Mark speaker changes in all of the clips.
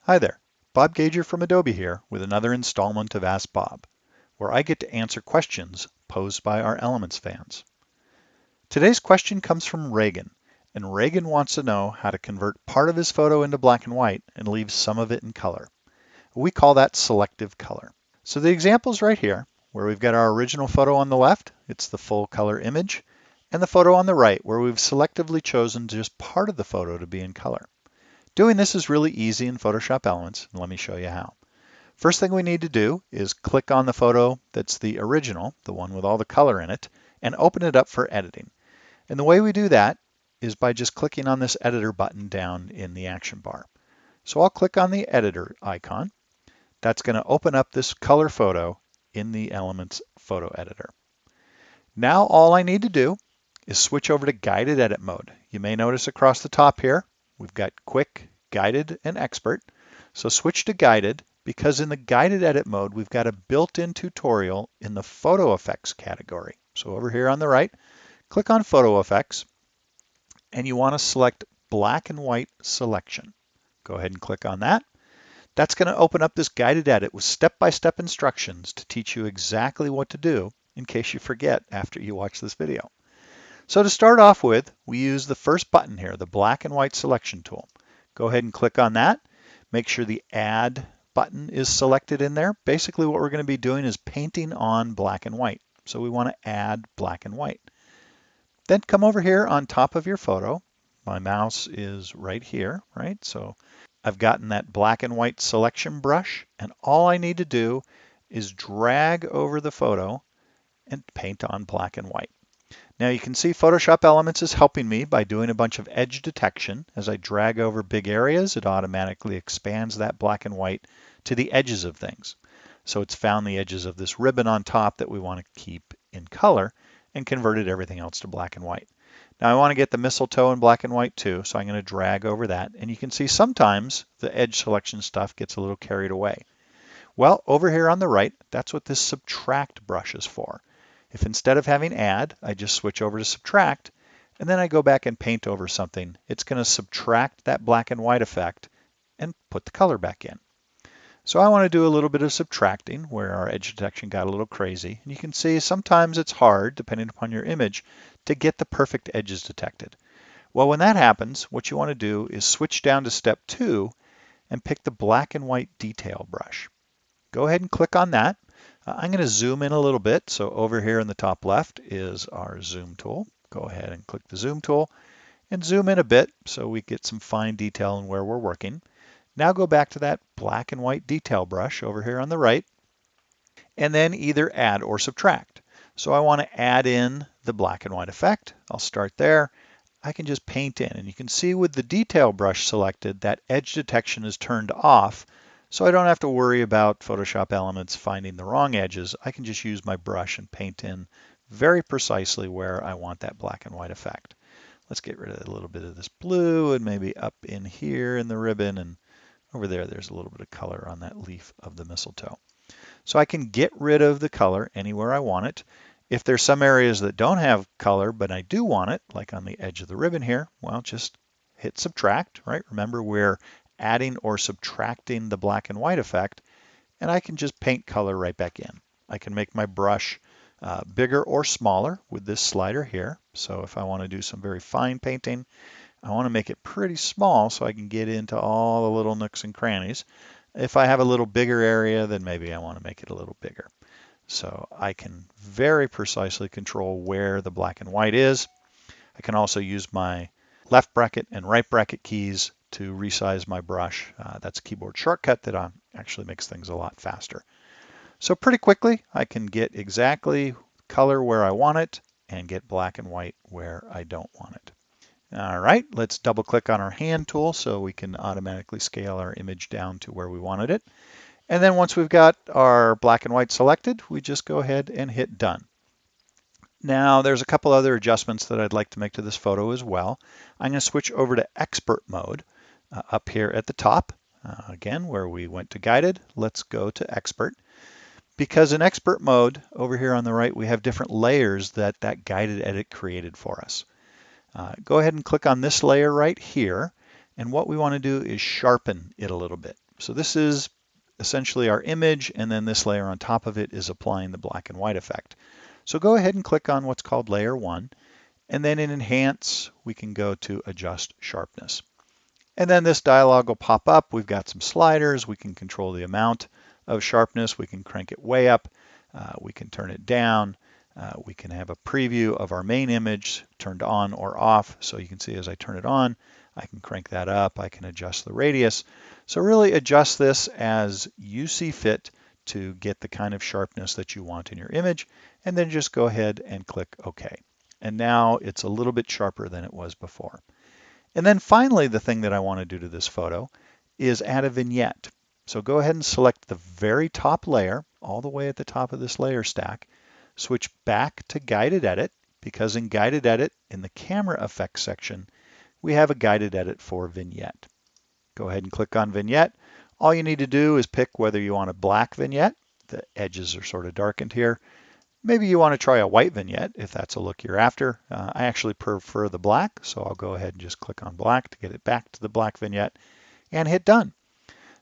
Speaker 1: Hi there, Bob Gager from Adobe here with another installment of Ask Bob, where I get to answer questions posed by our Elements fans. Today's question comes from Reagan, and Reagan wants to know how to convert part of his photo into black and white and leave some of it in color. We call that selective color. So the example's right here, where we've got our original photo on the left, it's the full color image, and the photo on the right, where we've selectively chosen just part of the photo to be in color. Doing this is really easy in Photoshop Elements, and let me show you how. First thing we need to do is click on the photo that's the original, the one with all the color in it, and open it up for editing. And the way we do that is by just clicking on this editor button down in the action bar. So I'll click on the editor icon. That's going to open up this color photo in the Elements photo editor. Now all I need to do is switch over to guided edit mode. You may notice across the top here, we've got quick, guided, and expert. So switch to guided because in the guided edit mode, we've got a built-in tutorial in the photo effects category. So over here on the right, click on photo effects and you want to select black and white selection. Go ahead and click on that. That's going to open up this guided edit with step-by-step instructions to teach you exactly what to do in case you forget after you watch this video. So to start off with, we use the first button here, the black and white selection tool. Go ahead and click on that. Make sure the add button is selected in there. Basically what we're going to be doing is painting on black and white. So we want to add black and white. Then come over here on top of your photo. My mouse is right here, right? So I've gotten that black and white selection brush, and all I need to do is drag over the photo and paint on black and white. Now you can see Photoshop Elements is helping me by doing a bunch of edge detection. As I drag over big areas, it automatically expands that black and white to the edges of things. So it's found the edges of this ribbon on top that we want to keep in color and converted everything else to black and white. Now I want to get the mistletoe in black and white too, so I'm going to drag over that. And you can see sometimes the edge selection stuff gets a little carried away. Well, over here on the right, that's what this subtract brush is for. If instead of having add, I just switch over to subtract, and then I go back and paint over something, it's going to subtract that black and white effect and put the color back in. So I want to do a little bit of subtracting where our edge detection got a little crazy. And you can see sometimes it's hard, depending upon your image, to get the perfect edges detected. Well, when that happens, what you want to do is switch down to step 2 and pick the black and white detail brush. Go ahead and click on that. I'm going to zoom in a little bit. So over here in the top left is our zoom tool. Go ahead and click the zoom tool and zoom in a bit so we get some fine detail in where we're working. Now go back to that black and white detail brush over here on the right and then either add or subtract. So I want to add in the black and white effect. I'll start there. I can just paint in, and you can see with the detail brush selected that edge detection is turned off. So I don't have to worry about Photoshop Elements finding the wrong edges. I can just use my brush and paint in very precisely where I want that black and white effect. Let's get rid of a little bit of this blue and maybe up in here in the ribbon, and over there, there's a little bit of color on that leaf of the mistletoe. So I can get rid of the color anywhere I want it. If there's some areas that don't have color, but I do want it, like on the edge of the ribbon here, well, just hit subtract, right? Remember, we're adding or subtracting the black and white effect, and I can just paint color right back in. I can make my brush bigger or smaller with this slider here. So if I want to do some very fine painting, I want to make it pretty small so I can get into all the little nooks and crannies. If I have a little bigger area, then maybe I want to make it a little bigger. So I can very precisely control where the black and white is. I can also use my left bracket and right bracket keys to resize my brush. That's a keyboard shortcut that actually makes things a lot faster. So pretty quickly, I can get exactly color where I want it and get black and white where I don't want it. All right, let's double click on our hand tool so we can automatically scale our image down to where we wanted it. And then once we've got our black and white selected, we just go ahead and hit done. Now there's a couple other adjustments that I'd like to make to this photo as well. I'm going to switch over to expert mode up here at the top. Again, where we went to guided, let's go to expert. Because in expert mode, over here on the right, we have different layers that guided edit created for us. Go ahead and click on this layer right here. And what we want to do is sharpen it a little bit. So this is essentially our image, and then this layer on top of it is applying the black and white effect. So go ahead and click on what's called layer 1, and then in Enhance, we can go to Adjust Sharpness. And then this dialog will pop up. We've got some sliders. We can control the amount of sharpness. We can crank it way up. We can turn it down. We can have a preview of our main image turned on or off. So you can see as I turn it on, I can crank that up. I can adjust the radius. So really adjust this as you see fit to get the kind of sharpness that you want in your image, and then just go ahead and click OK. And now it's a little bit sharper than it was before. And then finally, the thing that I want to do to this photo is add a vignette. So go ahead and select the very top layer, all the way at the top of this layer stack. Switch back to Guided Edit, because in Guided Edit, in the Camera Effects section, we have a Guided Edit for Vignette. Go ahead and click on Vignette. All you need to do is pick whether you want a black vignette. The edges are sort of darkened here. Maybe you want to try a white vignette if that's a look you're after. I actually prefer the black, so I'll go ahead and just click on black to get it back to the black vignette and hit done.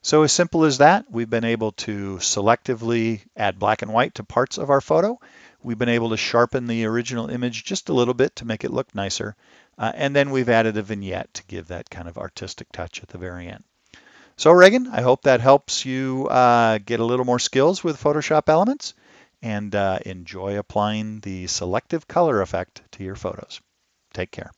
Speaker 1: So as simple as that, we've been able to selectively add black and white to parts of our photo. We've been able to sharpen the original image just a little bit to make it look nicer. And then we've added a vignette to give that kind of artistic touch at the very end. So Reagan, I hope that helps you get a little more skills with Photoshop Elements and enjoy applying the selective color effect to your photos. Take care.